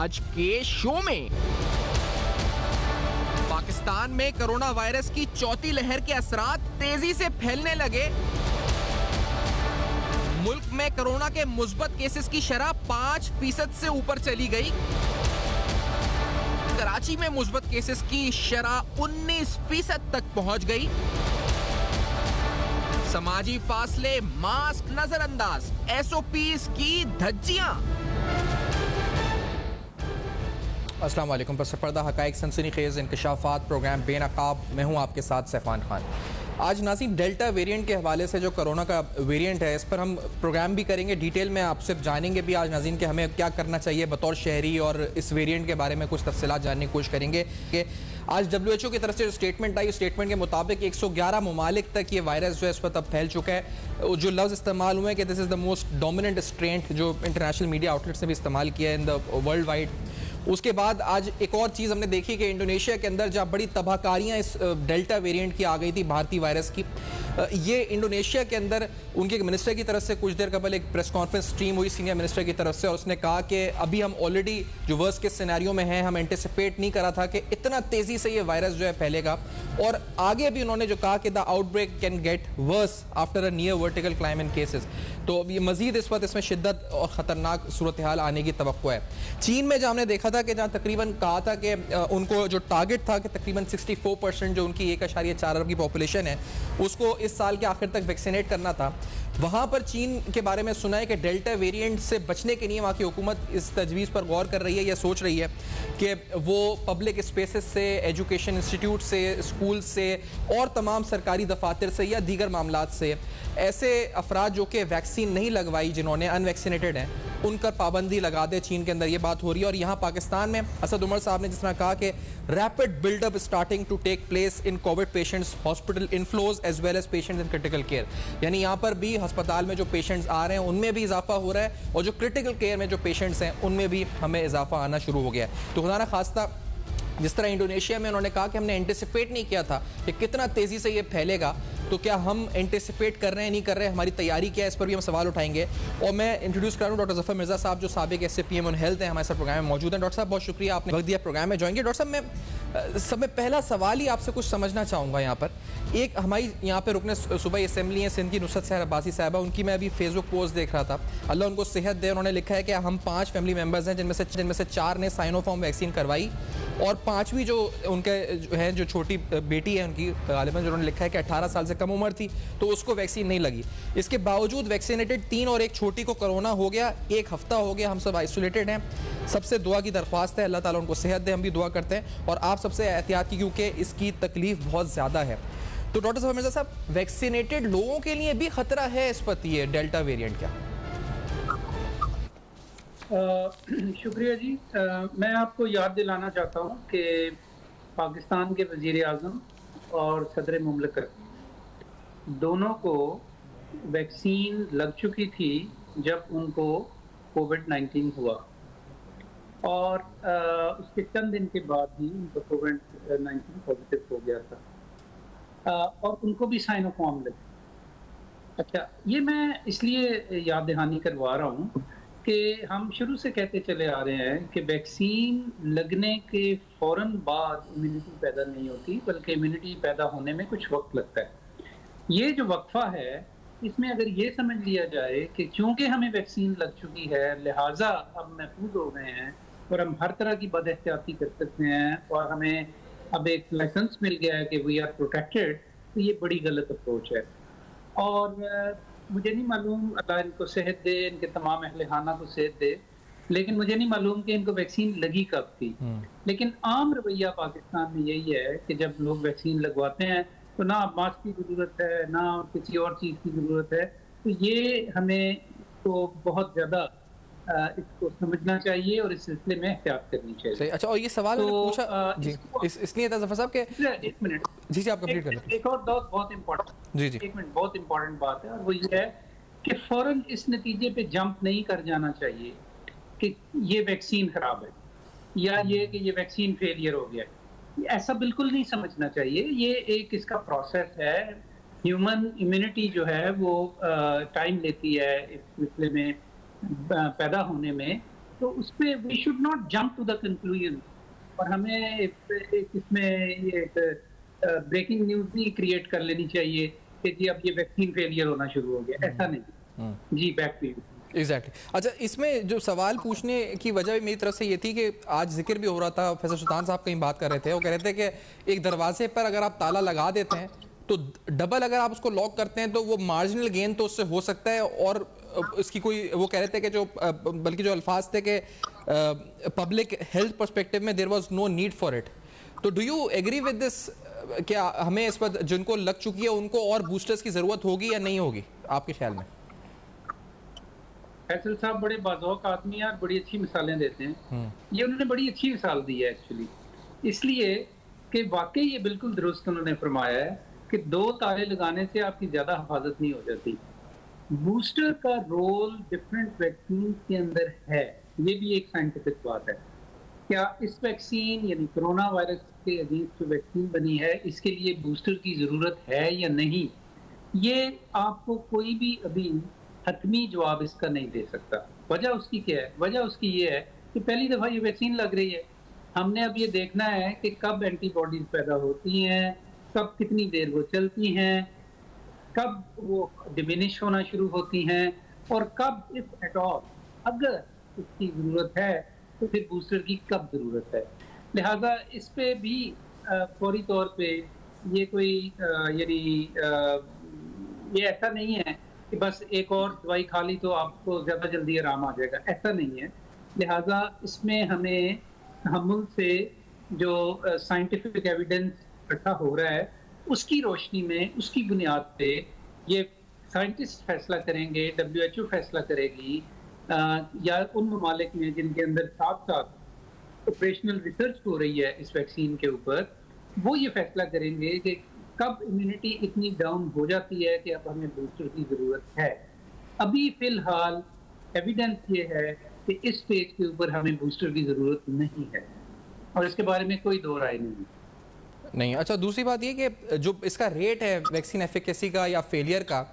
आज के शो में। पाकिस्तान में कोरोना वायरस की चौथी लहर के असरात तेजी से फैलने लगे। मुल्क में कोरोना के मुस्बत केसेस की शरह 5% से ऊपर चली गई। कराची में मुस्बत केसेस की शरह 19% तक पहुंच गई। समाजी फासले, मास्क नजरअंदाज, SOPs की धज्जियां। अस्सलाम वालेकुम। पस पर्दा हकाइक सनसनीखेज इंकशाफात प्रोग्राम बेनकाब। मैं हूं आपके साथ सैफान खान। आज नाज़रीन डेल्टा वेरिएंट के हवाले से जो कोरोना का वेरिएंट है इस पर हम प्रोग्राम भी करेंगे, डिटेल में आपसे जानेंगे भी आज नाज़रीन कि हमें क्या करना चाहिए बतौर शहरी, और इस वेरिएंट के बारे में कुछ तफसीलात जानने की कोशिश करेंगे कि आज WHO की तरफ से जो स्टेटमेंट आई, स्टेटमेंट के मुताबिक 111 ममालिक तक ये वायरस जो है इस पर तब फैल चुका है। जो लफ्ज़ इस्तेमाल हुए हैं कि this is the most dominant strain, जो इंटरनेशनल मीडिया आउटलेट्स ने भी इस्तेमाल किया है इन द वर्ल्ड वाइड। उसके बाद आज एक और चीज़ हमने देखी कि इंडोनेशिया के अंदर जहाँ बड़ी तबाहकारियाँ इस डेल्टा वेरिएंट की आ गई थी भारतीय वायरस की, ये इंडोनेशिया के अंदर उनके मिनिस्टर की तरफ से कुछ देर कबल एक प्रेस कॉन्फ्रेंस स्ट्रीम हुई सीनियर मिनिस्टर की तरफ से, और उसने कहा कि अभी हम ऑलरेडी जो वर्स्ट के सिनेरियो में हैं, हम एंटिसिपेट नहीं करा था कि इतना तेज़ी से ये वायरस जो है फैलेगा। और आगे भी उन्होंने जो कहा कि the outbreak can get worse after a near vertical climb in cases. तो ये मजीद इस वक्त इसमें शिद्दत और ख़तरनाक सूरत हाल आने की तवक्को है। चीन में जहाँ हमने देखा था कि जहाँ तकरीबन कहा था कि उनको जो टारगेट था कि तकरीबन 64% जो उनकी 1.4 अरब की पॉपुलेशन है उसको इस साल के आखिर तक वैक्सीनेट करना था, वहाँ पर चीन के बारे में सुना है कि डेल्टा वेरिएंट से बचने के लिए वहाँ की हुकूमत इस तजवीज़ पर गौर कर रही है या सोच रही है कि वो पब्लिक स्पेसेस से, एजुकेशन इंस्टीट्यूट से, स्कूल से और तमाम सरकारी दफातर से या दीगर मामलात से ऐसे अफराद जो कि वैक्सीन नहीं लगवाई, जिन्होंने अनवैक्सीनेटेड हैं, उन पर पाबंदी लगा दे। चीन के अंदर ये बात हो रही है। और यहाँ पाकिस्तान में असद उमर साहब ने जिस तरह कहा कि rapid buildup starting to take place in Covid patients, hospital inflows as well as patients in critical care, यानी यहाँ पर भी अस्पताल में जो पेशेंट्स आ रहे हैं उनमें भी इजाफा हो रहा है, और जो क्रिटिकल केयर में जो पेशेंट्स हैं उनमें भी हमें इजाफा आना शुरू हो गया है। तो खुदा ना खास्ता जिस तरह इंडोनेशिया में उन्होंने कहा कि हमने एंटिसिपेट नहीं किया था कि कितना तेज़ी से ये फैलेगा, तो क्या हम एंटिसिपेट कर रहे हैं, नहीं कर रहे हैं, हमारी तैयारी क्या है, इस पर भी हम सवाल उठाएंगे। और मैं इंट्रोड्यूस कर रहा हूँ डॉक्टर जफर मिर्ज़ा साहब, जो साबिक SAPM ऑन हेल्थ हैं, हमारे साथ प्रोग्राम में मौजूद हैं। डॉक्टर साहब बहुत शुक्रिया, आपने वक्त दिया प्रोग्राम में ज्वाइन किया। डॉक्टर साहब मैं सब में पहला सवाल ही आपसे कुछ समझना चाहूँगा। यहाँ पर एक हमारी यहाँ पे रुकने सूबाई असम्बली हैं सिंध की नुसरत सहर अब्बासी साहबा, उनकी मैं अभी फेसबुक पोस्ट देख रहा था, अल्लाह उनको सेहत दे। उन्होंने लिखा है कि हम 5 फैमिली मेम्बर्स हैं जिनमें से 4 ने साइनोफार्म वैक्सीन करवाई, और 5वीं जो उनके हैं जो छोटी बेटी है उनकी गालिबन, जो उन्होंने लिखा है कि 18 साल से कम उम्र थी तो उसको वैक्सीन नहीं लगी। इसके बावजूद वैक्सीनेटेड 3 और एक छोटी को कोरोना हो गया। 1 हफ्ता हो गया, हम सब आइसोलेटेड हैं। सबसे दुआ की दरख्वास्त है, अल्लाह ताला उनको सेहत दे, हम भी दुआ करते हैं, और आप सबसे एहतियात की, क्योंकि इसकी तकलीफ बहुत ज़्यादा है। तो डॉक्टर साहब मिर्ज़ा साहब, वैक्सीनेटेड लोगों के लिए भी खतरा है इस पर, ये डेल्टा वेरिएंट क्या? शुक्रिया जी। मैं आपको याद दिलाना चाहता हूँ कि पाकिस्तान के वज़ीर आज़म और सदर मुमलकत दोनों को वैक्सीन लग चुकी थी जब उनको कोविड-19 हुआ, और उसके चंद दिन के बाद ही उनको कोविड-19 पॉजिटिव हो गया था, और उनको भी साइनोफार्म लगी। अच्छा, ये मैं इसलिए याद दहानी करवा रहा हूँ कि हम शुरू से कहते चले आ रहे हैं कि वैक्सीन लगने के फ़ौरन बाद इम्यूनिटी पैदा नहीं होती, बल्कि इम्यूनिटी पैदा होने में कुछ वक्त लगता है। ये जो वक्फा है, इसमें अगर ये समझ लिया जाए कि चूंकि हमें वैक्सीन लग चुकी है लिहाजा अब महफूज हो गए हैं और हम हर तरह की बदएहतियाती कर सकते हैं, और हमें अब एक लाइसेंस मिल गया है कि वी आर प्रोटेक्टेड, तो ये बड़ी गलत अप्रोच है। और मुझे नहीं मालूम, अल्लाह इनको सेहत दे, इनके तमाम अहले खाना को सेहत दे, लेकिन मुझे नहीं मालूम कि इनको वैक्सीन लगी कब थी। लेकिन आम रवैया पाकिस्तान में यही है कि जब लोग वैक्सीन लगवाते हैं तो ना मास्क की ज़रूरत है, ना किसी और चीज़ की ज़रूरत है। तो ये हमें तो बहुत ज़्यादा इसको समझना चाहिए और इस सिलसिले में एहतियात करनी चाहिए। अच्छा, और ये सवाल मैंने पूछा जी, इसलिए था जफर साहब के, एक मिनट जी आप कंप्लीट कर लें। एक और बहुत इम्पोर्टेंट, जी जी, एक मिनट, बहुत इम्पोर्टेंट बात है, और वो ये है कि फौरन इस नतीजे पे जंप नहीं कर जाना चाहिए कि ये वैक्सीन खराब है या ये कि ये वैक्सीन फेलियर हो गया है। ऐसा बिल्कुल नहीं समझना चाहिए। ये एक इसका प्रोसेस है। ह्यूमन इम्यूनिटी जो है वो टाइम लेती है इस सिलसिले में पैदा होने में। तो उस पे we should not jump to the conclusion, और हमें इसमें ये ब्रेकिंग न्यूज़ नहीं क्रिएट कर लेनी चाहिए कि जी अब ये वैक्सीन फेलियर होना शुरू हो गया, ऐसा नहीं। जी, बैक टू यू। एग्जैक्टली अच्छा, इसमें जो सवाल पूछने की वजह मेरी तरफ से ये थी कि आज जिक्र भी हो रहा था, फैसल सुल्तान साहब कहीं बात कर रहे थे, वो कह रहे थे कि एक दरवाजे पर अगर आप ताला लगा देते हैं तो डबल अगर आप उसको लॉक करते हैं तो वो मार्जिनल गेन तो उससे हो सकता है, और इसकी कोई, वो कह रहे थे कि जो बल्कि जो अल्फाज थे कि पब्लिक हेल्थ पर्सपेक्टिव में there was no need for it. तो do you agree with this, क्या हमें इस पर जिनको लग चुकी है उनको और बूस्टर्स की जरूरत होगी या नहीं होगी आपके ख्याल में? फैसल साहब बड़े बाज़ौक़ आदमी हैं और बड़ी अच्छी मिसालें देते हैं। ये उन्होंने बड़ी अच्छी मिसाल दी है एक्चुअली, इसलिए कि वाकई ये बिल्कुल दुरुस्त उन्होंने फरमाया है कि 2 ताले लगाने से आपकी ज़्यादा हिफाजत नहीं हो जाती। बूस्टर का रोल डिफरेंट वैक्सीन के अंदर है, ये भी एक साइंटिफिक बात है। क्या इस वैक्सीन यानी कोरोना वायरस के अगेंस्ट जो वैक्सीन बनी है, इसके लिए बूस्टर की ज़रूरत है या नहीं, ये आपको कोई भी अभी हतमी जवाब इसका नहीं दे सकता। वजह उसकी क्या है? वजह उसकी ये है कि पहली दफ़ा ये वैक्सीन लग रही है, हमने अब ये देखना है कि कब एंटीबॉडीज पैदा होती हैं, कब कितनी देर वो चलती हैं, कब वो डिमिनिश होना शुरू होती हैं, और कब इफ एट ऑल अगर इसकी ज़रूरत है तो फिर बूस्टर की कब ज़रूरत है। लिहाजा इस पे भी फौरी तौर पे ये कोई यानी ये ऐसा नहीं है कि बस एक और दवाई खा ली तो आपको ज़्यादा जल्दी आराम आ जाएगा, ऐसा नहीं है। लिहाजा इसमें हमें तहम्मुल से जो साइंटिफिक एविडेंस इकट्ठा हो रहा है उसकी रोशनी में, उसकी बुनियाद पे ये साइंटिस्ट फैसला करेंगे, WHO फैसला करेगी, या उन ममालिक में जिनके अंदर साथ साथ ऑपरेशनल रिसर्च हो रही है इस वैक्सीन के ऊपर, वो ये फैसला करेंगे कि कब इम्यूनिटी इतनी डाउन हो जाती है कि अब हमें बूस्टर की ज़रूरत है। अभी फ़िलहाल एविडेंस ये है कि इस स्टेज के ऊपर हमें बूस्टर की ज़रूरत नहीं है, और इसके बारे में कोई दो राय नहीं। अच्छा, दूसरी बात ये कि जो इसका रेट है वैक्सीन एफिकेसी का या फेलियर का,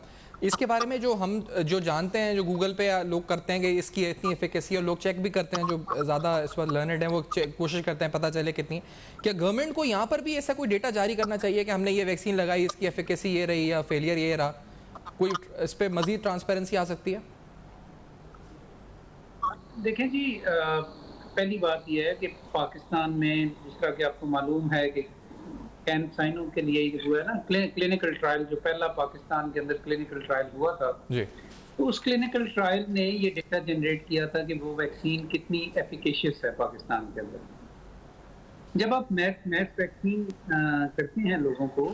इसके बारे में जो हम जो जानते हैं, जो गूगल पे लोग करते हैं कि इसकी इतनी एफिकेसी, और लोग चेक भी करते हैं, जो ज़्यादा इस पर लर्नड हैं वो कोशिश करते हैं पता चले कितनी। क्या गवर्नमेंट को यहाँ पर भी ऐसा कोई डेटा जारी करना चाहिए कि हमने ये वैक्सीन लगाई, इसकी एफिकेसी ये रही या फेलियर ये रहा? कोई इस पर मजीद ट्रांसपेरेंसी आ सकती है? देखें जी, पहली बात यह है कि पाकिस्तान में जिस तरह कि आपको मालूम है कि कैंसाइनो के लिए हुआ है ना क्लिनिकल ट्रायल, जो पहला पाकिस्तान के अंदर क्लिनिकल ट्रायल हुआ था जी। तो उस क्लिनिकल ट्रायल ने ये डेटा जनरेट किया था कि वो वैक्सीन कितनी एफिकेशियस है पाकिस्तान के अंदर। जब आप मैस वैक्सीन करते हैं लोगों को,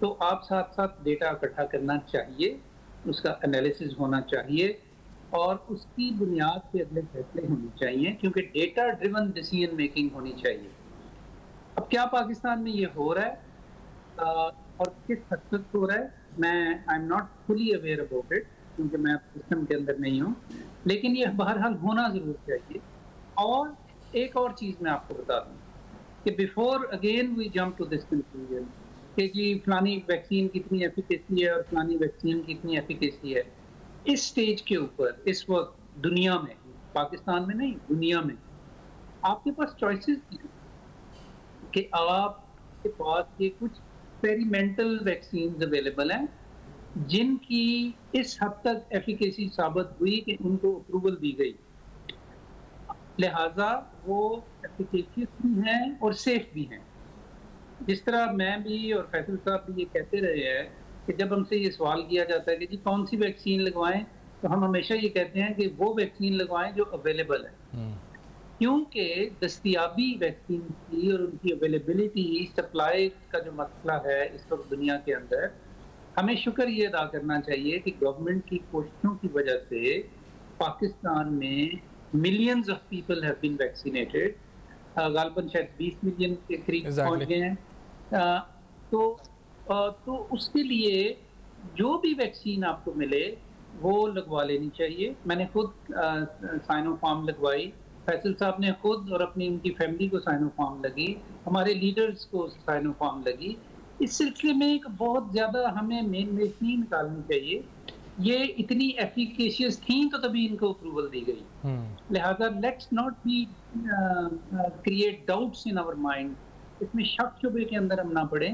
तो आप साथ साथ डेटा इकट्ठा करना चाहिए, उसका एनालिसिस होना चाहिए, और उसकी बुनियाद पे अगले फैसले होने चाहिए, क्योंकि डेटा ड्रिवन डिसीजन मेकिंग होनी चाहिए। अब क्या पाकिस्तान में ये हो रहा है और किस हद तक हो रहा है, मैं I am not fully aware about it, क्योंकि मैं सिस्टम के अंदर नहीं हूँ, लेकिन ये बहरहाल होना ज़रूर चाहिए। और एक और चीज़ मैं आपको बता दूँ कि before again we jump to this conclusion कि जी फलानी वैक्सीन कितनी एफिकेसी है और फलानी वैक्सीन कितनी एफिकेसी है, इस स्टेज के ऊपर इस वक्त दुनिया में, पाकिस्तान में नहीं, दुनिया में आपके पास चॉइसेस हैं कि आपके पास ये कुछ एक्सपेरिमेंटल वैक्सीन अवेलेबल हैं जिनकी इस हद तक एफिकेसी साबित हुई कि उनको अप्रूवल दी गई, लिहाजा वो एफिकेशियस भी हैं और सेफ भी हैं। जिस तरह मैं भी और फैसल साहब भी ये कहते रहे हैं कि जब हमसे ये सवाल किया जाता है कि जी कौन सी वैक्सीन लगवाएं, तो हम हमेशा ये कहते हैं कि वो वैक्सीन लगवाएं जो अवेलेबल है, क्योंकि दस्तयाबी वैक्सीन की और उनकी अवेलेबिलिटी, सप्लाई का जो मसला है इस वक्त दुनिया के अंदर, हमें शुक्र ये अदा करना चाहिए कि गवर्नमेंट की कोशिशों की वजह से पाकिस्तान में millions of people have been vaccinated, गालबन शायद 20 मिलियन के करीब पहुंच गए हैं। तो उसके लिए जो भी वैक्सीन आपको मिले वो लगवा लेनी चाहिए। मैंने खुद साइनोफार्म लगवाई, फैसल साहब ने खुद और अपनी उनकी फैमिली को साइनोफार्म लगी, हमारे लीडर्स को साइनोफार्म लगी। इस सिलसिले में एक बहुत ज़्यादा हमें मेन निकालनी चाहिए ये इतनी एफिकेशियस थी तो तभी इनको अप्रूवल दी गई। लिहाजा let's not be create doubts in our mind, इसमें शक शुबे के अंदर हम ना पड़े।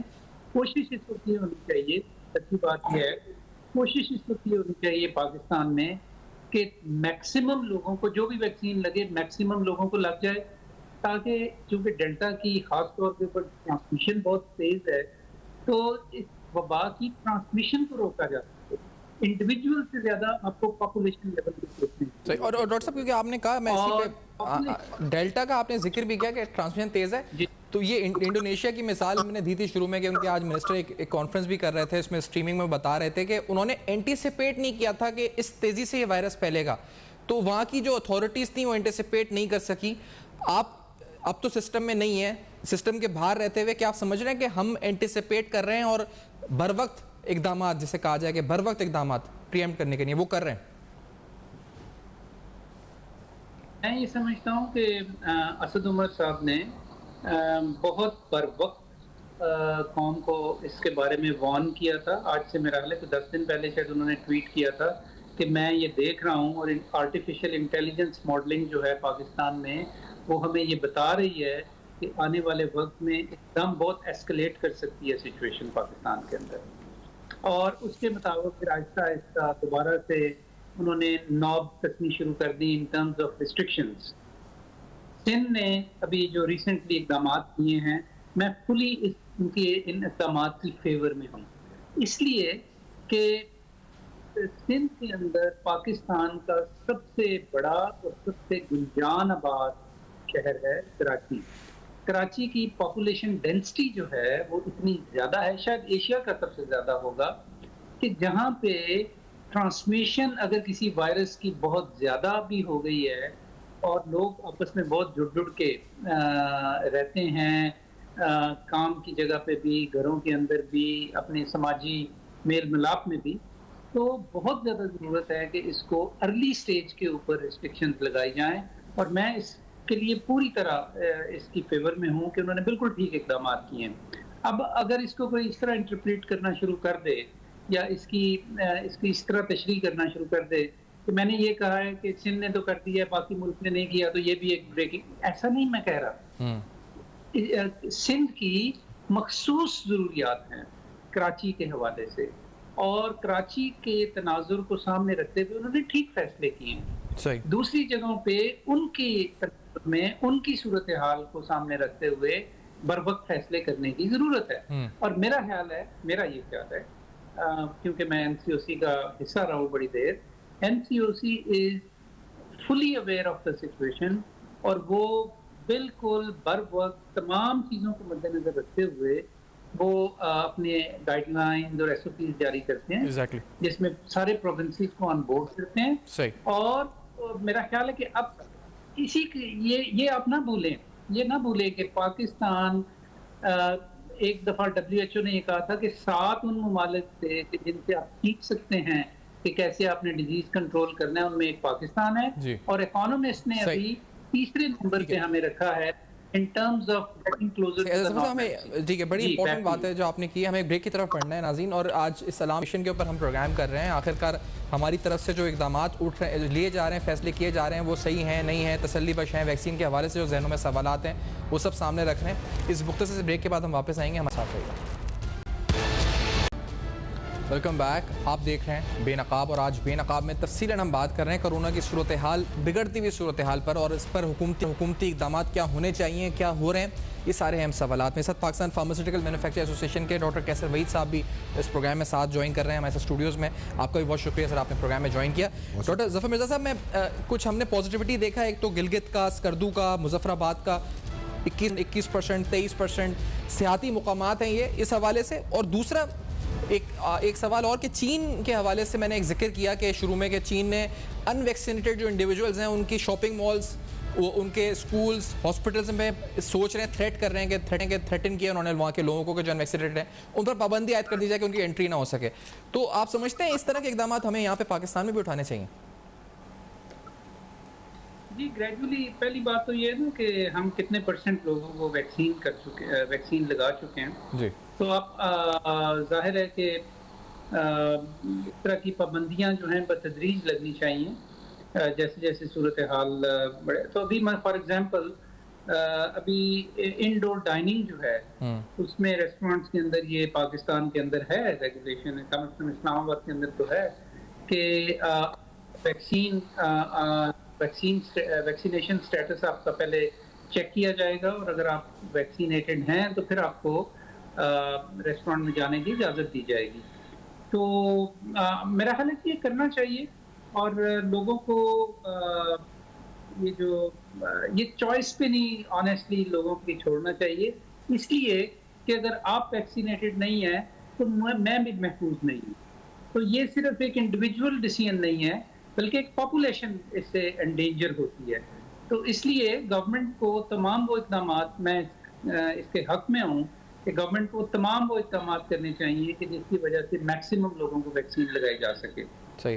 कोशिश इस वक्त ये होनी चाहिए, सच्ची बात यह है, कोशिश इस वक्त ये होनी चाहिए पाकिस्तान में कि मैक्सिमम लोगों को, जो भी वैक्सीन लगे मैक्सिमम लोगों को लग जाए, ताकि चूंकि डेल्टा की खास तौर पे ट्रांसमिशन बहुत तेज है, तो इस वबा की ट्रांसमिशन को रोका जा सके। इंडिविजुअल से ज्यादा आपको पॉपुलेशन लेवल पे सोचना सही। और डॉक्टर साहब, क्योंकि आपने कहा, मैं इसी पे डेल्टा का आपने जिक्र भी किया कि ट्रांसमिशन तेज है, तो ये इंडोनेशिया की मिसाल मैंने दी थी शुरू में कि उनके आज मिनिस्टर एक कॉन्फ्रेंस भी कर रहे थे, इसमें स्ट्रीमिंग में बता रहे थे कि उन्होंने एंटीसिपेट नहीं किया था कि इस तेजी से ये वायरस फैलेगा, तो वहाँ की जो अथॉरिटीज थी वो एंटीसिपेट नहीं कर सकी। आप अब तो सिस्टम में नहीं है, सिस्टम के बाहर रहते हुए क्या आप समझ रहे हैं कि हम एंटीसिपेट कर रहे हैं और बर वक्त इकदाम, जिसे कहा जाए कि बर वक्त इकदाम प्रीएम्प्ट करने के लिए वो कर रहे हैं? मैं ये समझता हूँ कि असद उमर साहब ने बहुत बर वक्त कौम को इसके बारे में वार्न किया था। आज से मेरा ख्याल है कि 10 दिन पहले शायद उन्होंने ट्वीट किया था कि मैं ये देख रहा हूँ, और आर्टिफिशियल इंटेलिजेंस मॉडलिंग जो है पाकिस्तान में, वो हमें ये बता रही है कि आने वाले वक्त में एकदम बहुत एस्केलेट कर सकती है सिचुएशन पाकिस्तान के अंदर। और उसके मुताबिक फिर आहिस्ता आहिस्ता दोबारा से उन्होंने नॉब कसनी शुरू कर दी in terms of restrictions. Sindh ने अभी जो रिसेंटली इकदाम किए हैं, मैं फुली उनके इन इकदाम की फेवर में हूँ, इसलिए कि सिंध के अंदर पाकिस्तान का सबसे बड़ा और सबसे गुंजान आबाद शहर है कराची। कराची की पॉपुलेशन डेंसिटी जो है वो इतनी ज़्यादा है, शायद एशिया का सबसे ज़्यादा होगा, कि जहाँ पे ट्रांसमिशन अगर किसी वायरस की बहुत ज़्यादा भी हो गई है और लोग आपस में बहुत जुड़ के रहते हैं, काम की जगह पे भी, घरों के अंदर भी, अपने समाजी मेल मिलाप में भी, तो बहुत ज़्यादा ज़रूरत है कि इसको अर्ली स्टेज के ऊपर रिस्ट्रिक्शंस लगाई जाएं। और मैं इसके लिए पूरी तरह इसकी फेवर में हूँ कि उन्होंने बिल्कुल ठीक इकदाम किए हैं। अब अगर इसको कोई इस तरह इंटरप्रेट करना शुरू कर दे या इसकी इस तरह तशरीह करना शुरू कर दे कि मैंने ये कहा है कि सिंध ने तो कर दिया, बाकी मुल्क ने नहीं किया, तो ये भी एक ब्रेकिंग, ऐसा नहीं मैं कह रहा। सिंध की मखसूस ज़रूरियात हैं कराची के हवाले से, और कराची के तनाजुर को सामने रखते हुए उन्होंने ठीक फैसले किए हैं। सही। दूसरी जगहों पे उनकी तनाजुर में उनकी सूरत हाल को सामने रखते हुए बर वक्त फैसले करने की जरूरत है। और मेरा ये ख्याल है, क्योंकि मैं एनसीओसी का हिस्सा रहा हूँ बड़ी देर, NCOC is fully aware of the situation, और वो बिल्कुल बर वक्त तमाम चीज़ों को मद्देनजर रखते हुए वो अपने गाइडलाइंस और एसओपीज जारी करते हैं, जिसमें सारे प्रोविंसेस को ऑन बोर्ड करते हैं। सही। और मेरा ख्याल है कि अब ये आप ना भूलें कि पाकिस्तान, एक दफा WHO ने ये कहा था कि 7 उन ममालिक थे कि जिनसे आप सीख सकते हैं कि कैसे आपने डिजीज कंट्रोल करना है, उनमें एक पाकिस्तान है। और इकोनॉमिस्ट ने अभी तीसरे नंबर पे हमें रखा है in terms of getting closer to the normal. ठीक है, बड़ी इंपॉर्टेंट बात है जो आपने की। हमें ब्रेक की तरफ पढ़ना है नाज़रीन, और आज इस सलाम मिशन के ऊपर हम प्रोग्राम कर रहे हैं। आखिरकार हमारी तरफ से जो इकदाम लिए जा रहे हैं, फैसले किए जा रहे हैं, वो सही हैं नहीं है, तसल्ली बख्श हैं, वैक्सीन के हवाले से जो जहनों में सवालात हैं वो सब सामने रख रहे हैं। इस मुख्तसर से ब्रेक के बाद हम वापस आएंगे, हमारे साथ रहिएगा। Welcome back. आप देख रहे हैं बेनकाब, और आज बेनकाब में तफसीलन हम बात कर रहे हैं कोरोना की सूरत हाल, बिगड़ती हुई सूरत हाल पर, और इस पर हुकूमती इकदाम क्या होने चाहिए, क्या हो रहे हैं, ये सारे अहम सवालात। मेरे साथ पाकिस्तान फार्मास्यूटिकल मैन्युफैक्चर एसोसिएशन के डॉक्टर कैसर वहीद साहब भी इस प्रोग्राम में साथ ज्वाइन कर रहे हैं हमारे साथ स्टूडियोज़ में। आपका भी बहुत शुक्रिया सर, आपने प्रोग्राम में ज्वाइन किया। डॉक्टर जफर मिर्ज़ा साहब, मैं कुछ हमने पॉजिटिविटी देखा, एक तो गिलगित का, स्कर्दू का, मुजफ्फराबाद का 21%, 23% सियाती मुकामात हैं ये इस हवाले से। और दूसरा एक सवाल और कि चीन के हवाले से मैंने एक जिक्र किया कि शुरू में कि चीन ने अनवैक्सीनेटेड जो इंडिविजुअल्स हैं उनकी शॉपिंग मॉल्स, वो उनके स्कूल्स, हॉस्पिटल्स में सोच रहे हैं, थ्रेट कर रहे हैं कि थ्रेटन किया उन्होंने वहाँ के लोगों को कि जो अनवैक्सीनेटेड हैं उन पर पाबंदी आयद कर दी जाए कि उनकी एंट्री ना हो सके। तो आप समझते हैं इस तरह के इकदाम हमें यहाँ पे पाकिस्तान में भी उठाने चाहिए? जी, ग्रेजुअली पहली बात तो ये है ना कि हम कितने % लोगों को वैक्सीन लगा चुके हैं जी। तो आप जाहिर है कि इस तरह की पाबंदियां जो हैं बतदरीज लगनी चाहिए, जैसे जैसे सूरत हाल बढ़े। तो अभी मैं फॉर एग्जांपल अभी इनडोर डाइनिंग जो है उसमें रेस्टोरेंट्स के अंदर ये पाकिस्तान के अंदर है रेगुलेशन है, कम से कम इस्लामाबाद के अंदर तो है कि वैक्सीन वैक्सीनेशन स्टेटस आपका पहले चेक किया जाएगा और अगर आप वैक्सीनेटेड हैं तो फिर आपको रेस्टोरेंट में जाने की इजाज़त दी जाएगी। तो मेरा ख्याल है कि ये करना चाहिए और लोगों को ये जो ये चॉइस पे नहीं ऑनेस्टली लोगों को छोड़ना चाहिए, इसलिए कि अगर आप वैक्सीनेटेड नहीं है तो मैं भी महफूज नहीं हूँ। तो ये सिर्फ एक इंडिविजुअल डिसीजन नहीं है बल्कि एक पॉपुलेशन इससे एंडेंजर होती है। तो इसलिए गवर्नमेंट को तमाम वो इकदाम, मैं इसके हक में हूँ कि गवर्नमेंट को तमाम वो इकदाम करने चाहिए कि जिसकी वजह से मैक्सिमम लोगों को वैक्सीन लगाई जा सके। सही।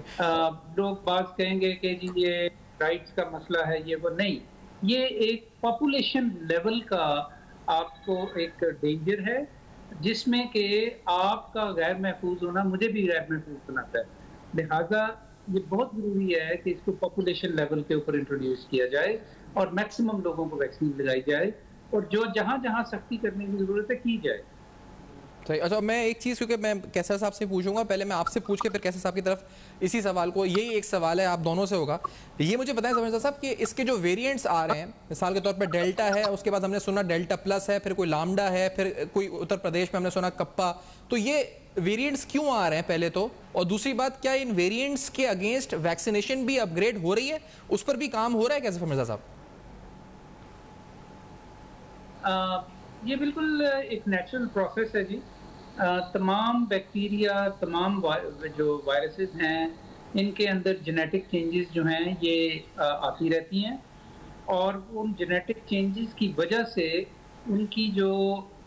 लोग बात कहेंगे कि जी ये राइट्स का मसला है, ये वो नहीं, ये एक पॉपुलेशन लेवल का आपको एक डेंजर है जिसमें कि आपका गैर महफूज होना मुझे भी गैर महफूज बनाता है। लिहाजा ये बहुत जरूरी है कि इसको पॉपुलेशन लेवल के ऊपर इंट्रोड्यूस किया जाए और मैक्सिमम लोगों को वैक्सीन लगाई जाए और जो जहां जहां सख्ती करने की जरूरत है की जाए। सही। अच्छा, मैं एक चीज़, क्योंकि मैं कैसर साहब से पूछूंगा, पहले मैं आपसे पूछ के फिर कैसर साहब की तरफ इसी सवाल को, यही एक सवाल है आप दोनों से होगा। ये मुझे बताएं समझदार साहब कि इसके जो वेरिएंट्स आ रहे हैं, मिसाल के तौर पर डेल्टा है, उसके बाद हमने सुना डेल्टा प्लस है, फिर कोई लामडा है, फिर कोई उत्तर प्रदेश में हमने सुना कप्पा, तो ये वेरिएंट्स क्यों आ रहे हैं पहले तो, और दूसरी बात, क्या इन वेरिएंट्स के अगेंस्ट वैक्सीनेशन भी अपग्रेड हो रही है, उस पर भी काम हो रहा है कैसे समझदार साहब? ये बिल्कुल एक नेचुरल प्रोसेस है जी। तमाम बैक्टीरिया, तमाम जो वायरसेस हैं, इनके अंदर जेनेटिक चेंजेस जो हैं ये आती रहती हैं और उन जेनेटिक चेंजेस की वजह से उनकी जो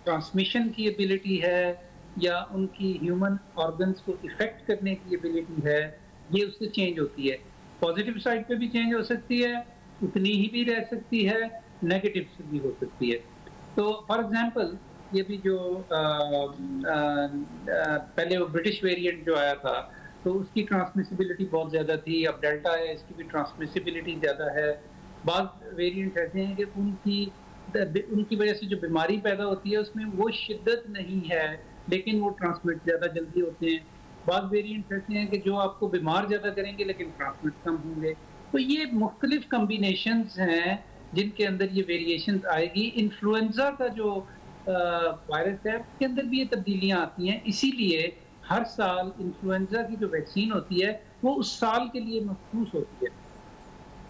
ट्रांसमिशन की एबिलिटी है या उनकी ह्यूमन ऑर्गन्स को इफेक्ट करने की एबिलिटी है, ये उससे चेंज होती है। पॉजिटिव साइड पे भी चेंज हो सकती है, उतनी ही भी रह सकती है, नेगेटिव से भी हो सकती है। तो फॉर एग्जांपल ये भी जो पहले वो ब्रिटिश वेरिएंट जो आया था तो उसकी ट्रांसमिसिबिलिटी बहुत ज़्यादा थी, अब डेल्टा है इसकी भी ट्रांसमिसिबिलिटी ज़्यादा है। बाद वेरिएंट ऐसे हैं कि उनकी वजह से जो बीमारी पैदा होती है उसमें वो शिद्दत नहीं है लेकिन वो ट्रांसमिट ज़्यादा जल्दी होते हैं। बाद वेरिएंट ऐसे हैं कि जो आपको बीमार ज़्यादा करेंगे लेकिन ट्रांसमिट कम होंगे। तो ये मुख्तलिफ कम्बिनेशंस हैं जिनके अंदर ये वेरिएशंस आएगी। इन्फ्लुएंजा का जो वायरस है उसके अंदर भी ये तब्दीलियां आती हैं, इसीलिए हर साल इन्फ्लुएंजा की जो वैक्सीन होती है वो उस साल के लिए मखसूस होती है।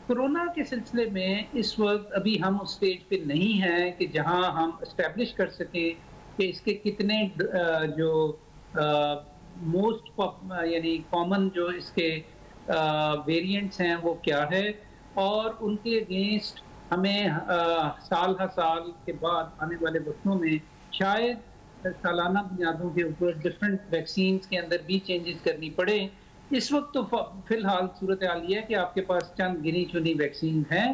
कोरोना के सिलसिले में इस वक्त अभी हम उस स्टेज पे नहीं हैं कि जहां हम एस्टेब्लिश कर सकें कि इसके कितने जो मोस्ट यानी कॉमन जो इसके वेरिएंट्स हैं वो क्या है और उनके अगेंस्ट हमें साल हर साल के बाद आने वाले वक्तों में शायद सालाना बुनियादों के ऊपर डिफरेंट वैक्सीन के अंदर भी चेंजेस करनी पड़े। इस वक्त तो फिलहाल सूरत हाल ये है कि आपके पास चंद गिनी चुनी वैक्सीन हैं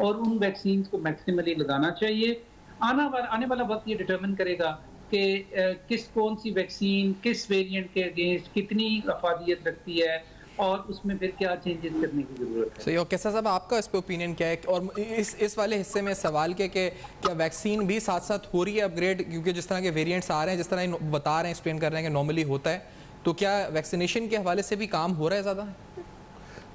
और उन वैक्सीन को मैक्सिमली लगाना चाहिए। आने वाला वक्त ये डिटरमिन करेगा कि कौन सी वैक्सीन किस वेरिएंट के अगेंस्ट कितनी अफादियत रखती है और उसमें फिर क्या चेंजेस करने की जरूरत है। सही। और कैसा साहब आपका इस पे ओपिनियन क्या है? और इस वाले हिस्से में सवाल के कि क्या वैक्सीन भी साथ साथ हो रही है अपग्रेड, क्योंकि जिस तरह के वेरिएंट्स आ रहे हैं, जिस तरह बता रहे हैं, एक्सप्लेन कर रहे हैं कि नॉर्मली होता है, तो क्या वैक्सीनेशन के हवाले से भी काम हो रहा है ज़्यादा?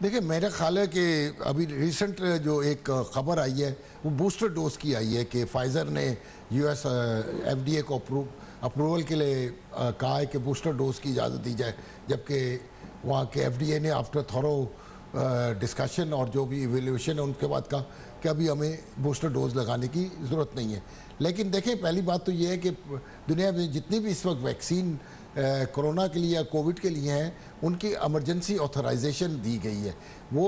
देखिए, मेरा ख्याल है कि अभी रिसेंट जो एक खबर आई है वो बूस्टर डोज की आई है कि फाइज़र ने US FDA को अप्रूवल के लिए कहा है कि बूस्टर डोज की इजाज़त दी जाए, जबकि वहाँ के FDA ने आफ्टर थॉरो डिस्कशन और जो भी इवेल्यूशन है उनके बाद कहा कि अभी हमें बूस्टर डोज लगाने की ज़रूरत नहीं है। लेकिन देखें, पहली बात तो ये है कि दुनिया में जितनी भी इस वक्त वैक्सीन कोरोना के लिए या कोविड के लिए हैं उनकी इमरजेंसी ऑथराइजेशन दी गई है, वो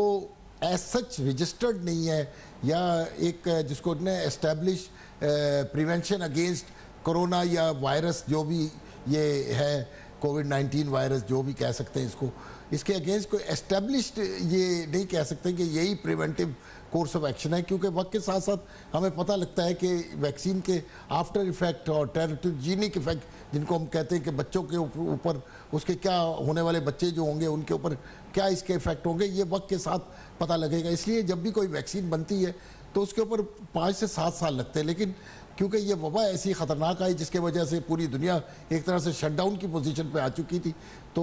एज सच रजिस्टर्ड नहीं है या एक जिसको ने एस्टेब्लिश प्रिवेंशन अगेंस्ट कोरोना या वायरस जो भी ये है कोविड-19 वायरस जो भी कह सकते हैं इसको, इसके अगेंस्ट कोई एस्टेब्लिश्ड ये नहीं कह सकते कि यही प्रिवेंटिव कोर्स ऑफ एक्शन है, क्योंकि वक्त के साथ साथ हमें पता लगता है कि वैक्सीन के आफ्टर इफेक्ट और टेराटोजेनिक इफेक्ट जिनको हम कहते हैं कि बच्चों के ऊपर उसके क्या होने वाले बच्चे जो होंगे उनके ऊपर क्या इसके इफेक्ट होंगे, ये वक्त के साथ पता लगेगा। इसलिए जब भी कोई वैक्सीन बनती है तो उसके ऊपर 5 से 7 साल लगते हैं, लेकिन क्योंकि ये वबा ऐसी ख़तरनाक आई जिसके वजह से पूरी दुनिया एक तरह से शटडाउन की पोजीशन पे आ चुकी थी, तो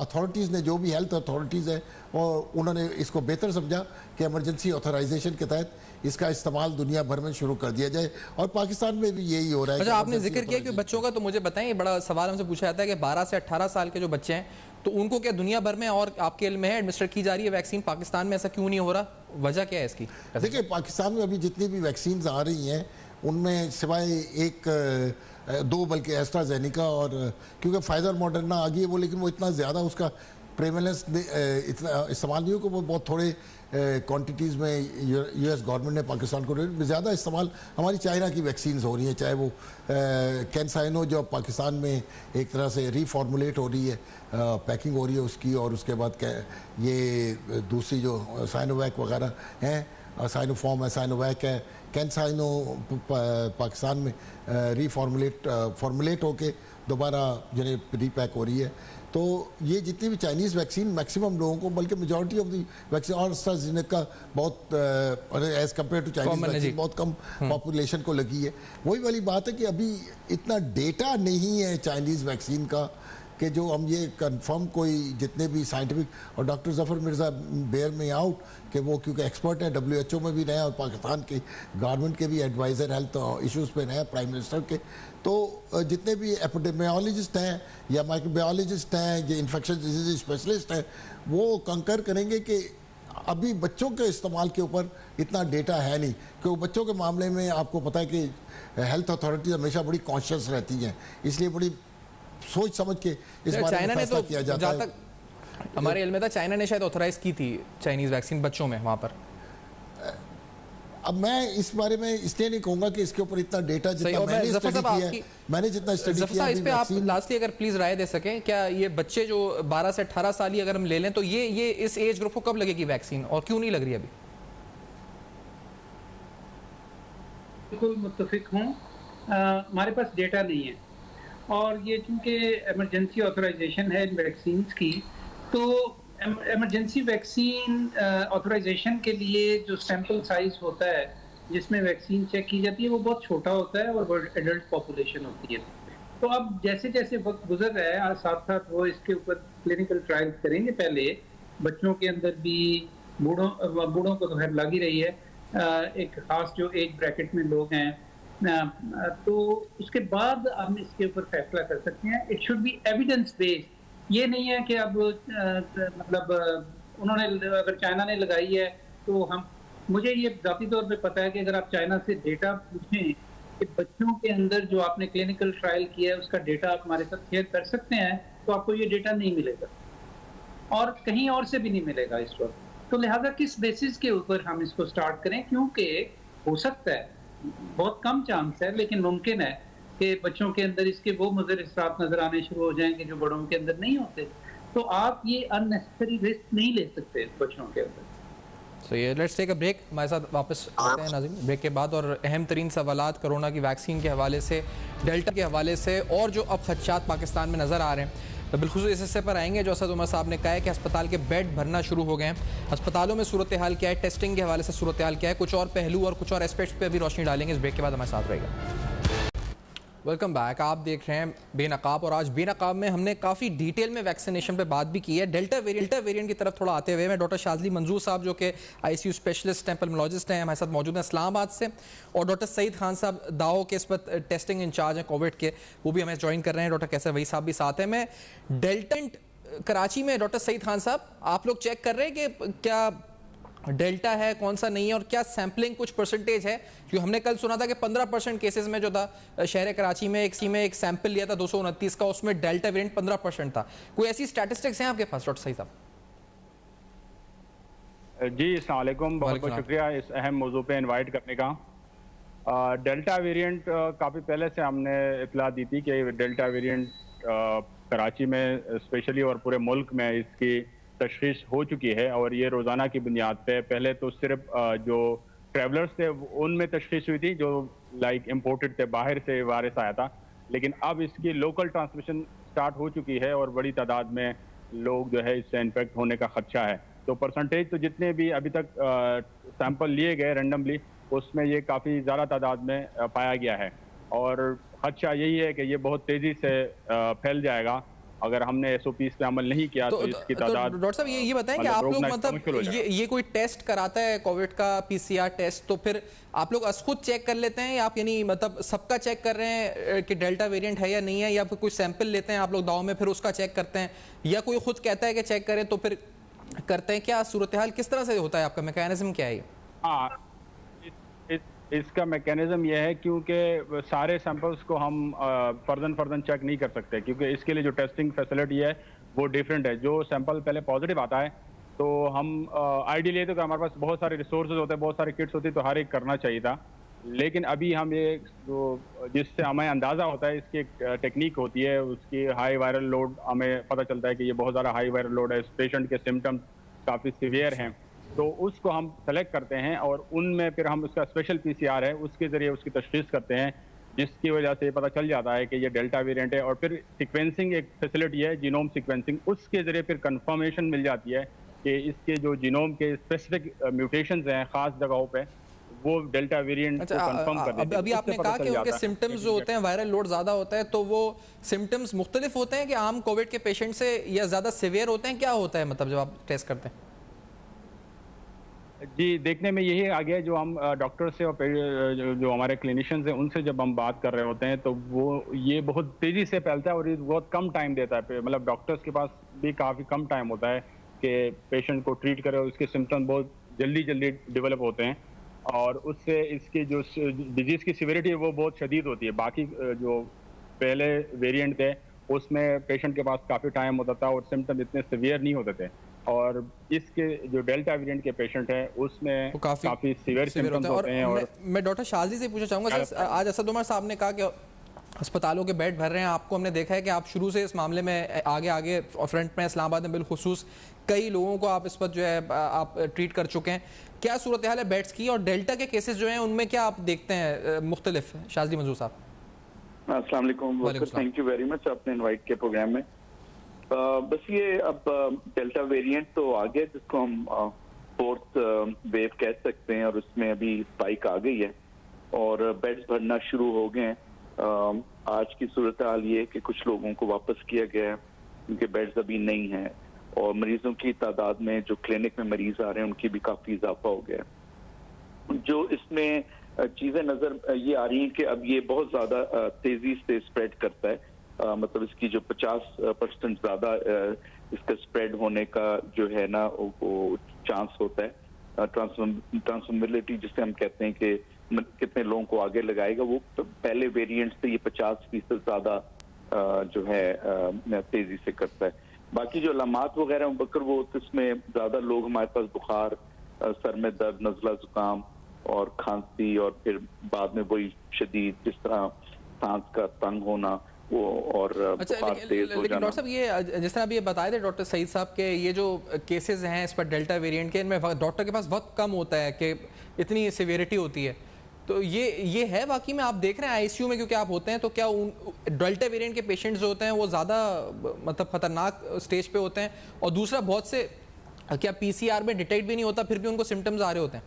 अथॉरिटीज़ ने जो भी हेल्थ अथॉरिटीज़ है और उन्होंने इसको बेहतर समझा कि इमरजेंसी ऑथराइजेशन के तहत इसका इस्तेमाल दुनिया भर में शुरू कर दिया जाए, और पाकिस्तान में भी यही हो रहा है। अच्छा, आपने जिक्र किया कि बच्चों का, तो मुझे बताएं, ये बड़ा सवाल हमसे पूछा जाता है कि 12 से 18 साल के जो बच्चे हैं तो उनको क्या दुनिया भर में और आपके इल्म में है एडमिनिस्टर की जा रही है वैक्सीन, पाकिस्तान में ऐसा क्यों नहीं हो रहा, वजह क्या है इसकी? देखिए, पाकिस्तान में अभी जितनी भी वैक्सीन आ रही हैं उनमें सिवाय दो बल्कि एस्ट्राजेनिका और क्योंकि फाइजर मॉडर्ना आ गई है वो, लेकिन वो इतना ज़्यादा उसका प्रेवलेंस इतना इस्तेमाल नहीं हो कि वो बहुत थोड़े क्वांटिटीज़ में यूएस गवर्नमेंट ने पाकिस्तान को ज़्यादा इस्तेमाल हमारी चाइना की वैक्सीन्स हो रही हैं, चाहे वो कैंसाइनो जो पाकिस्तान में एक तरह से रीफॉर्मुलेट हो रही है, पैकिंग हो रही है उसकी, और उसके बाद ये दूसरी जो साइनोवैक वगैरह हैं, साइनोफॉर्म है, साइनोवैक है, कैंसाइनो पाकिस्तान में फॉर्मुलेट होके दोबारा जो रीपैक हो रही है। तो ये जितनी भी चाइनीज़ वैक्सीन मैक्सिमम लोगों को, बल्कि मेजॉरिटी ऑफ द वैक्सीन और एस्ट्राजेनेका बहुत as compare to Chinese vaccine बहुत कम पॉपुलेशन को लगी है। वही वाली बात है कि अभी इतना डेटा नहीं है चाइनीज़ वैक्सीन का कि जो हम ये कंफर्म कोई जितने भी साइंटिफिक, और डॉक्टर जफर मिर्ज़ा बेयर में आउट कि वो क्योंकि एक्सपर्ट हैं, WHO में भी रहे और पाकिस्तान के गवर्नमेंट के भी एडवाइज़र हेल्थ इश्यूज़ पे रहे, प्राइम मिनिस्टर के, तो जितने भी एपिडेमियोलॉजिस्ट हैं या माइक्रोबायोलॉजिस्ट हैं, जो इन्फेक्शन डिजीज स्पेशलिस्ट हैं, वो कंकर करेंगे कि अभी बच्चों के इस्तेमाल के ऊपर इतना डेटा है नहीं, क्योंकि बच्चों के मामले में आपको पता है कि हेल्थ अथॉरिटीज़ हमेशा बड़ी कॉन्शियस रहती हैं, इसलिए बड़ी सोच समझ के इस बारे में फैसला किया जाता है। हमारे इल्म में था चाइना ने शायद ऑथराइज की थी चाइनीज वैक्सीन बच्चों में वहां पर। अब मैं इस बारे में इसलिए नहीं कहूंगा कि इसके ऊपर इतना डेटा जितना मैंने स्टडी किया है, मैंने जितना स्टडी किया है, इस पे आप लास्टली अगर प्लीज राय दे सकें, क्या ये बच्चे जो 12 से 18 साल ही अगर हम ले लें तो ये इस एज ग्रुप को कब लगेगी वैक्सीन और क्यों नहीं लग रही अभी? बिल्कुल मुत्तफिक हूँ, हमारे पास डेटा नहीं है, और ये चूंकि इमरजेंसी ऑथराइजेशन है इन वैक्सीन की, तो इमरजेंसी वैक्सीन ऑथराइजेशन के लिए जो सैंपल साइज होता है जिसमें वैक्सीन चेक की जाती है वो बहुत छोटा होता है और एडल्ट पॉपुलेशन होती है। तो अब जैसे जैसे वक्त गुजर रहा है साथ साथ वो इसके ऊपर क्लिनिकल ट्रायल्स करेंगे, पहले बच्चों के अंदर भी, बूढ़ों को तो खैर लग ही रही है, एक खास जो एज ब्रैकेट में लोग हैं, तो उसके बाद हम इसके ऊपर फैसला कर सकते हैं। It should be evidence based, ये नहीं है कि अब मतलब उन्होंने अगर चाइना ने लगाई है तो हम, मुझे ये ज़ाती तौर पे पता है कि अगर आप चाइना से डेटा पूछें कि बच्चों के अंदर जो आपने क्लिनिकल ट्रायल किया है उसका डेटा आप हमारे साथ शेयर कर सकते हैं, तो आपको ये डेटा नहीं मिलेगा और कहीं और से भी नहीं मिलेगा इस वक्त। तो लिहाजा किस बेसिस के ऊपर हम इसको स्टार्ट करें, क्योंकि हो सकता है, बहुत कम चांस है लेकिन मुमकिन है कि बच्चों के अंदर इसके वो मुज़र असरात नजर आने शुरू हो जाएंगे जो बड़ों के अंदर नहीं होते। तो आप ये अननेसेसरी रिस्क नहीं ले सकते बच्चों के अंदर। सो ये लेट्स टेक अ ब्रेक, हमारे साथ वापस आते हैं नाज़रीन ब्रेक के बाद, और अहम तरीन सवालात कोरोना की वैक्सीन के हवाले से, डेल्टा के हवाले से, और जो अब खदशात पाकिस्तान में नज़र आ रहे हैं, तो बिल्कुल इस हिस्से पर आएंगे। जो असद उमर साहब ने कहा है कि अस्पताल के बेड भरना शुरू हो गए हैं, अस्पतालों में सूरत हाल क्या है, टेस्टिंग के हवाले से सूरत हाल क्या है, कुछ और पहलू और कुछ और एस्पेक्ट्स पे अभी रोशनी डालेंगे। इस ब्रेक के बाद हमारे साथ रहेगा। वेलकम बैक, आप देख रहे हैं बेनकाब, और आज बेनकाब में हमने काफ़ी डिटेल में वैक्सीनेशन पे बात भी की है। डेल्टा वेरिएंट की तरफ थोड़ा आते हुए मैं डॉक्टर शाजली मंजूर साहब जो कि ICU स्पेशलिस्ट हैं, पल्मोलॉजिस्ट हैं, हमारे साथ मौजूद हैं इस्लामाबाद से, और डॉक्टर सईद खान साहब दाओ के इस वक्त टेस्टिंग इंचार्ज हैं कोविड के, वो भी हमें ज्वाइन कर रहे हैं। डॉक्टर कैसर वही साहब भी साथ हैं। मैं डेल्टा कराची में, डॉक्टर सईद खान साहब, आप लोग चेक कर रहे हैं कि क्या डेल्टा है, कौन सा नहीं है, और क्या सैम्पलिंग कुछ परसेंटेज है? जो हमने कल सुना था कि 15% केसेस में जो था शहर कराची में एक सैंपल लिया था 229 का, उसमें डेल्टा वेरिएंट 15% था। कोई ऐसी स्टैटिस्टिक्स हैं आपके पास डॉक्टर सईद साहब? जी अस्सलाम वालेकुम, बहुत बहुत शुक्रिया इस अहम मौजू पे इनवाइट करने का। डेल्टा वेरिएंट काफ़ी पहले से हमने इतला दी थी कि डेल्टा वेरिएंट कराची में स्पेशली और पूरे मुल्क में इसकी तशखीस हो चुकी है और ये रोज़ाना की बुनियाद पे पहले तो सिर्फ जो ट्रैवलर्स थे उनमें तशखीस हुई थी जो लाइक इम्पोर्टेड थे, बाहर से वायरस आया था, लेकिन अब इसकी लोकल ट्रांसमिशन स्टार्ट हो चुकी है और बड़ी तादाद में लोग जो है इससे इन्फेक्ट होने का खदशा है। तो परसेंटेज तो जितने भी अभी तक सैंपल लिए गए रैंडमली उसमें ये काफ़ी ज़्यादा तादाद में पाया गया है और खदशा यही है कि ये बहुत तेज़ी से फैल जाएगा अगर हमने SOPs पे अमल नहीं किया तो इसकी तादाद। डॉक्टर साहब ये बताएं कि आप लोग मतलब ये कोई टेस्ट कराता है कोविड का PCR टेस्ट, तो फिर आप लोग खुद चेक कर लेते हैं या आप यानी मतलब सबका चेक कर रहे हैं कि डेल्टा वेरिएंट है या नहीं है, या फिर कोई सैंपल लेते हैं आप लोग दाव में फिर उसका चेक करते हैं, या कोई खुद कहता है कि चेक करें तो फिर करते हैं? क्या सूरत हाल किस तरह से होता है, आपका मैकेनिज्म क्या है ये? हाँ, इसका मैकेनिज्म यह है क्योंकि सारे सैंपल्स को हम फर्दन चेक नहीं कर सकते क्योंकि इसके लिए जो टेस्टिंग फैसिलिटी है वो डिफरेंट है। जो सैंपल पहले पॉजिटिव आता है तो हम आइडियली ये तो हमारे पास बहुत सारे रिसोर्सेज होते हैं, बहुत सारे किट्स होती है, तो हर एक करना चाहिए था, लेकिन अभी हम ये जो जिससे हमें अंदाज़ा होता है इसकी एक टेक्निक होती है, उसकी हाई वायरल लोड, हमें पता चलता है कि ये बहुत ज़्यादा हाई वायरल लोड है, इस पेशेंट के सिम्टम्स काफ़ी सीवियर हैं, तो उसको हम सेलेक्ट करते हैं और उनमें फिर हम उसका स्पेशल PCR है उसके ज़रिए उसकी तशख़ीस करते हैं, जिसकी वजह से पता चल जाता है कि ये डेल्टा वेरिएंट है। और फिर सीक्वेंसिंग एक फैसिलिटी है, जीनोम सीक्वेंसिंग, उसके ज़रिए फिर कंफर्मेशन मिल जाती है कि इसके जो जीनोम के स्पेसिफिक म्यूटेशंस हैं ख़ास जगहों पे वो डेल्टा वेरिएंट को कंफर्म कर देते हैं। अभी आपने कहा कि उनके सिम्टम्स जो होते हैं वायरल लोड ज़्यादा होता है, तो वो सिम्टम्स मुख्तलिफ होते हैं कि आम कोविड के पेशेंट से, या ज़्यादा सीवियर होते हैं? क्या होता है मतलब जब आप टेस्ट करते हैं? जी, देखने में यही आ गया जो हम डॉक्टर से और जो हमारे क्लिनिशियंस हैं उनसे जब हम बात कर रहे होते हैं तो वो ये बहुत तेज़ी से फैलता है और ये बहुत कम टाइम देता है, मतलब डॉक्टर्स के पास भी काफ़ी कम टाइम होता है कि पेशेंट को ट्रीट करे और उसके सिम्टम बहुत जल्दी डेवलप होते हैं और उससे इसकी जो डिजीज़ की सिविरिटी है वो बहुत शदीद होती है। बाकी जो पहले वेरिएंट थे उसमें पेशेंट के पास काफ़ी टाइम होता था और सिम्टम इतने सीवियर नहीं होते थे, और इसके जो डेल्टा वेरिएंट के पेशेंट हैं उसमें काफ़ी सीवियर सिम्टम्स होते हैं। और मैं डॉक्टर शाज़ली से पूछना चाहूँगा सर, आज असद उमर साहब ने कहा कि अस्पतालों के बेड भर रहे हैं, आपको हमने देखा है कि आप शुरू से इस मामले में आगे फ्रंट में इस्लामाबाद में बिलखुसूस कई लोगों को आप इस वक्त जो है आप ट्रीट कर चुके हैं, क्या सूरत हाल है बेड्स की, और डेल्टा के केसेस जो हैं उनमें क्या आप देखते हैं मुख्तलिफ? शाज़ली मंजूर साहब। अस्सलाम वालेकुम, थैंक यू वेरी मच आपने इनवाइट किया प्रोग्राम में। बस ये अब डेल्टा वेरिएंट तो आ गया जिसको हम फोर्थ वेव कह सकते हैं और उसमें अभी स्पाइक आ गई है और बेड्स भरना शुरू हो गए हैं। आज की सूरत हाल ये कि कुछ लोगों को वापस किया गया है क्योंकि बेड्स अभी नहीं हैं और मरीजों की तादाद में जो क्लिनिक में मरीज आ रहे हैं उनकी भी काफ़ी इजाफा हो गया है। जो इसमें चीज़ें नज़र ये आ रही हैं कि अब ये बहुत ज़्यादा तेज़ी से स्प्रेड करता है, मतलब इसकी जो 50% ज़्यादा इसका स्प्रेड होने का जो है ना वो चांस होता है। ट्रांसमिबिलिटी जिसे हम कहते हैं कि कितने लोगों को आगे लगाएगा, वो तो पहले वेरिएंट से ये 50% ज़्यादा जो है तेज़ी से करता है। बाकी जो अलामात वगैरह बकर वो इसमें ज़्यादा लोग हमारे पास बुखार, सर में दर्द, नज़ला ज़ुकाम और खांसी और फिर बाद में वही शदीद जिस तरह सांस का तंग होना वो और बुखार तेज हो जाना। डॉक्टर साहब ये जिस तरह अभी ये बताए थे डॉक्टर सईद साहब के ये जो केसेस हैं इस पर डेल्टा वेरिएंट के, इनमें डॉक्टर के पास वक्त कम होता है कि इतनी सीवियरिटी होती है, तो ये है वाकई में आप देख रहे हैं आईसीयू में क्योंकि आप होते हैं, तो क्या डेल्टा वेरिएंट के पेशेंट्स जो होते हैं वो ज़्यादा मतलब खतरनाक स्टेज पे होते हैं? और दूसरा, बहुत से क्या PCR में डिटेक्ट भी नहीं होता फिर भी उनको सिम्टम्स आ रहे होते हैं?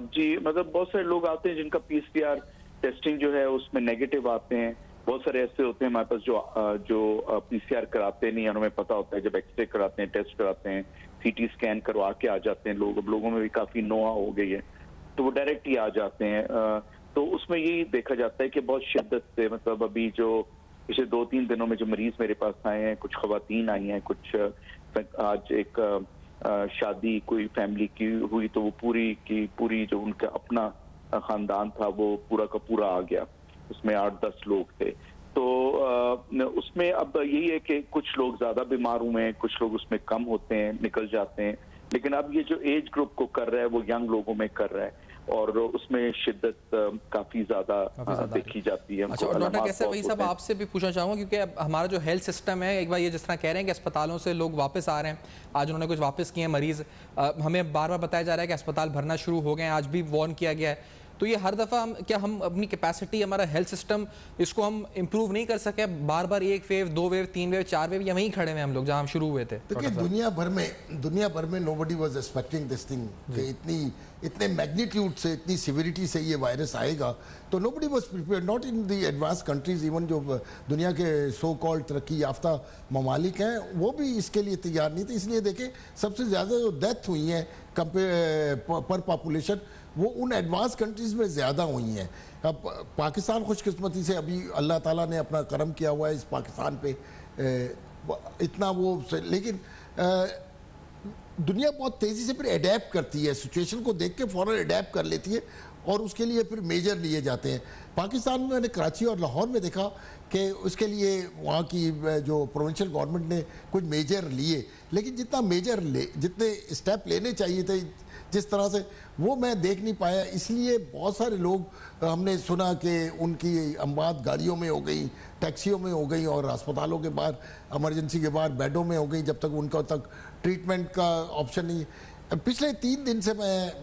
जी, मतलब बहुत सारे लोग आते हैं जिनका PCR टेस्टिंग जो है उसमें नेगेटिव आते हैं। बहुत सारे ऐसे होते हैं हमारे पास जो PCR कराते नहीं, हमें पता होता है जब एक्सरे कराते हैं, टेस्ट कराते हैं, CT स्कैन करवा के आ जाते हैं लोग। अब लोगों में भी काफ़ी नोआ हो गई है तो वो डायरेक्ट ही आ जाते हैं। तो उसमें यही देखा जाता है कि बहुत शिद्दत से, मतलब अभी जो पिछले 2-3 दिनों में जो मरीज मेरे पास आए हैं, कुछ खवातीन आई हैं, कुछ आज एक शादी कोई फैमिली की हुई तो वो पूरी जो उनका अपना खानदान था वो पूरा का पूरा आ गया, उसमें 8-10 लोग थे। तो उसमें अब यही है कि कुछ लोग ज्यादा बीमार हुए हैं, कुछ लोग उसमें कम होते हैं, निकल जाते हैं, लेकिन अब ये जो एज ग्रुप को कर रहा है वो यंग लोगों में कर रहा है। और उसमें शिद्दत काफी ज्यादा देखी जाती है। अच्छा, और डॉक्टर कैसे वही सब आपसे भी पूछना चाहूँगा, क्योंकि अब हमारा जो हेल्थ सिस्टम है, एक बार ये जिस तरह कह रहे हैं कि अस्पतालों से लोग वापस आ रहे हैं, आज उन्होंने कुछ वापस किए हैं मरीज, हमें बार बार बताया जा रहा है कि अस्पताल भरना शुरू हो गए हैं, आज भी वार्न किया गया है, तो ये हर दफ़ा हम अपनी कैपेसिटी, हमारा हेल्थ सिस्टम, इसको हम इम्प्रूव नहीं कर सके? बार बार 1 वेव 2 वेव 3 वेव 4 वेव, या वहीं खड़े हैं हम लोग जहाँ हम शुरू हुए थे? देखिए, दुनिया भर में nobody was expecting this thing कि इतने मैग्नीट्यूड से, इतनी सिविरिटी से ये वायरस आएगा, तो nobody was prepared, not in the advance countries, even जो दुनिया के सो कॉल्ड तरक्की याफ्ता ममालिक हैं वो भी इसके लिए तैयार नहीं थे। इसलिए देखें, सबसे ज़्यादा जो डेथ हुई हैं पर पॉपुलेशन, वो उन एडवांस कंट्रीज में ज़्यादा हुई हैं। अब पाकिस्तान खुशकिस्मती से अभी अल्लाह ताला ने अपना करम किया हुआ है इस पाकिस्तान पे, इतना वो, लेकिन दुनिया बहुत तेज़ी से फिर अडेप्ट करती है, सिचुएशन को देख के फ़ौरन अडेप्ट कर लेती है और उसके लिए फिर मेजर लिए जाते हैं। पाकिस्तान में मैंने कराची और लाहौर में देखा कि उसके लिए वहाँ की जो प्रोविंशियल गवर्नमेंट ने कुछ मेजर लिए, लेकिन जितने स्टेप लेने चाहिए थे जिस तरह से, वो मैं देख नहीं पाया। इसलिए बहुत सारे लोग, हमने सुना कि उनकी अमवात गाड़ियों में हो गई, टैक्सियों में हो गई और अस्पतालों के बाहर, इमरजेंसी के बाहर बेडों में हो गई, जब तक उनका तक ट्रीटमेंट का ऑप्शन नहीं। पिछले 3 दिन से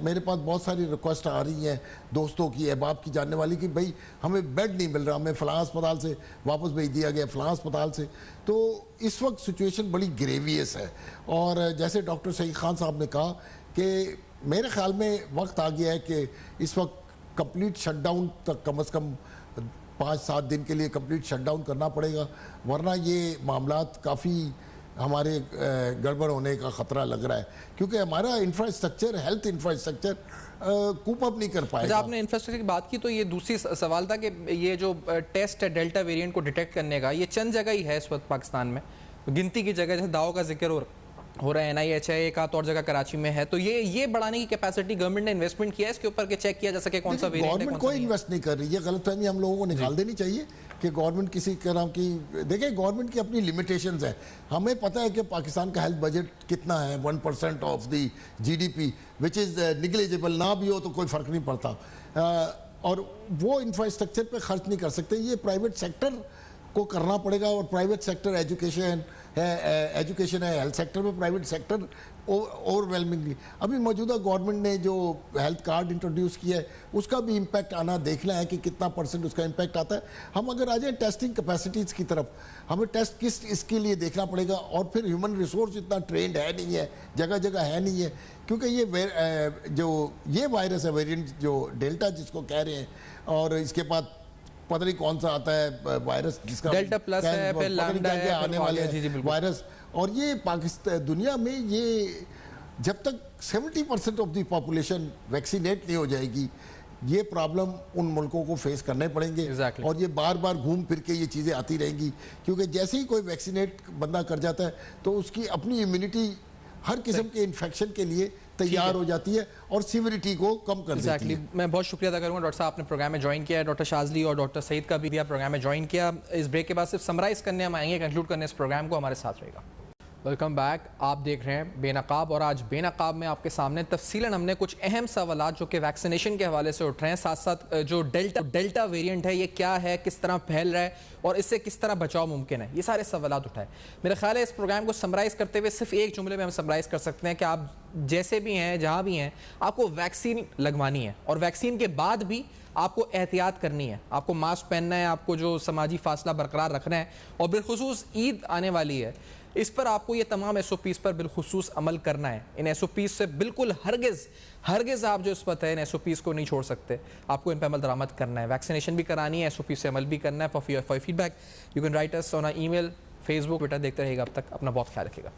मेरे पास बहुत सारी रिक्वेस्ट आ रही हैं दोस्तों की, अहबाब की, जानने वाली, कि भाई हमें बेड नहीं मिल रहा, हमें फ़लाँ अस्पताल से वापस भेज दिया गया, फ़लाँ अस्पताल से। तो इस वक्त सिचुएशन बड़ी ग्रेवियस है। और जैसे डॉक्टर सईद खान साहब ने कहा कि मेरे ख्याल में वक्त आ गया है कि इस वक्त कंप्लीट शटडाउन तक, कम से कम 5-7 दिन के लिए कंप्लीट शटडाउन करना पड़ेगा, वरना ये मामलात काफ़ी हमारे गड़बड़ होने का ख़तरा लग रहा है, क्योंकि हमारा इंफ्रास्ट्रक्चर, हेल्थ इंफ्रास्ट्रक्चर कूप अप नहीं कर पाएगा। आपने इंफ्रास्ट्रक्चर की बात की, तो ये दूसरी सवाल था कि ये जो टेस्ट है डेल्टा वेरिएंट को डिटेक्ट करने का, ये चंद जगह ही है इस वक्त पाकिस्तान में, गिनती की जगह, जैसे दाव का जिक्र हो रहा है, NIH है, एक आध और जगह कराची में है, तो ये बढ़ाने की कैपेसिटी गवर्नमेंट ने इन्वेस्टमेंट किया है इसके ऊपर, कि चेक किया जा सके कौन सा वेरिएंट है? गवर्नमेंट कोई इन्वेस्ट नहीं कर रही है, गलतफहमी हम लोगों को निकाल देनी चाहिए कि गवर्नमेंट किसी तरह की, देखिए गवर्नमेंट की अपनी लिमिटेशंस है। हमें पता है कि पाकिस्तान का हेल्थ बजट कितना है, 1% of the GDP, which is negligible, ना भी हो तो कोई फ़र्क नहीं पड़ता, और वो इंफ्रास्ट्रक्चर पे खर्च नहीं कर सकते, ये प्राइवेट सेक्टर को करना पड़ेगा। और प्राइवेट सेक्टर एजुकेशन है, हेल्थ सेक्टर में प्राइवेट सेक्टर ओवरवेलमिंगली, अभी मौजूदा गवर्नमेंट ने जो हेल्थ कार्ड इंट्रोड्यूस किया है उसका भी इम्पैक्ट आना देखना है कि कितना % उसका इम्पैक्ट आता है। हम अगर आ जाए टेस्टिंग कैपेसिटीज़ की तरफ, हमें टेस्ट किस इसके लिए देखना पड़ेगा, और फिर ह्यूमन रिसोर्स इतना ट्रेंड है नहीं है, जगह जगह है नहीं है, क्योंकि ये वायरस है, वेरिएंट जो डेल्टा जिसको कह रहे हैं, और इसके बाद पता नहीं कौन सा आता है वायरस जिसका डेल्टा प्लस है, फिर लैम्डा है, आने वाले वायरस। और ये पाकिस्तान, दुनिया में ये जब तक 70% ऑफ द पॉपुलेशन वैक्सीनेट नहीं हो जाएगी, ये प्रॉब्लम उन मुल्कों को फेस करने पड़ेंगे। और ये बार बार घूम फिर के ये चीज़ें आती रहेंगी, क्योंकि जैसे ही कोई वैक्सीनेट बंदा कर जाता है तो उसकी अपनी इम्यूनिटी हर किस्म के इन्फेक्शन के लिए तैयार हो जाती है और सीविरिटी को कम कर देती है। मैं बहुत शुक्रिया अदा करूंगा डॉक्टर साहब, आपने प्रोग्राम में ज्वाइन किया है, डॉक्टर शाजली और डॉक्टर सईद का भी प्रोग्राम में ज्वाइन किया। इस ब्रेक के बाद सिर्फ समराइज करने हम आएंगे, कंक्लूड करने इस प्रोग्राम को, हमारे साथ रहेगा। वेलकम बैक, आप देख रहे हैं बेनकाब, और आज बेनकाब में आपके सामने तफसीलन हमने कुछ अहम सवालात जो कि वैक्सीनेशन के हवाले से उठ रहे हैं, साथ साथ जो डेल्टा वेरिएंट है ये क्या है, किस तरह फैल रहा है और इससे किस तरह बचाव मुमकिन है, ये सारे सवालात उठाए। मेरा ख्याल है इस प्रोग्राम को समराइज़ करते हुए सिर्फ एक जुमले में हम समराइज़ कर सकते हैं कि आप जैसे भी हैं, जहाँ भी हैं, आपको वैक्सीन लगवानी है, और वैक्सीन के बाद भी आपको एहतियात करनी है, आपको मास्क पहनना है, आपको जो समाजी फासला बरकरार रखना है, और बिलखुसूस ईद आने वाली है, इस पर आपको ये तमाम SOPs पर बिलखुसूस अमल करना है। इन SOPs से बिल्कुल हरगिज़ आप जो इस वक्त है इन SOPs को नहीं छोड़ सकते, आपको इन पर अमल दरामद करना है, वैक्सीनेशन भी करानी है, SOPs से अमल भी करना है। For feedback you can write us on our email, Facebook, Twitter, देखते रहिएगा। अब तक अपना बहुत ख्याल रखिएगा।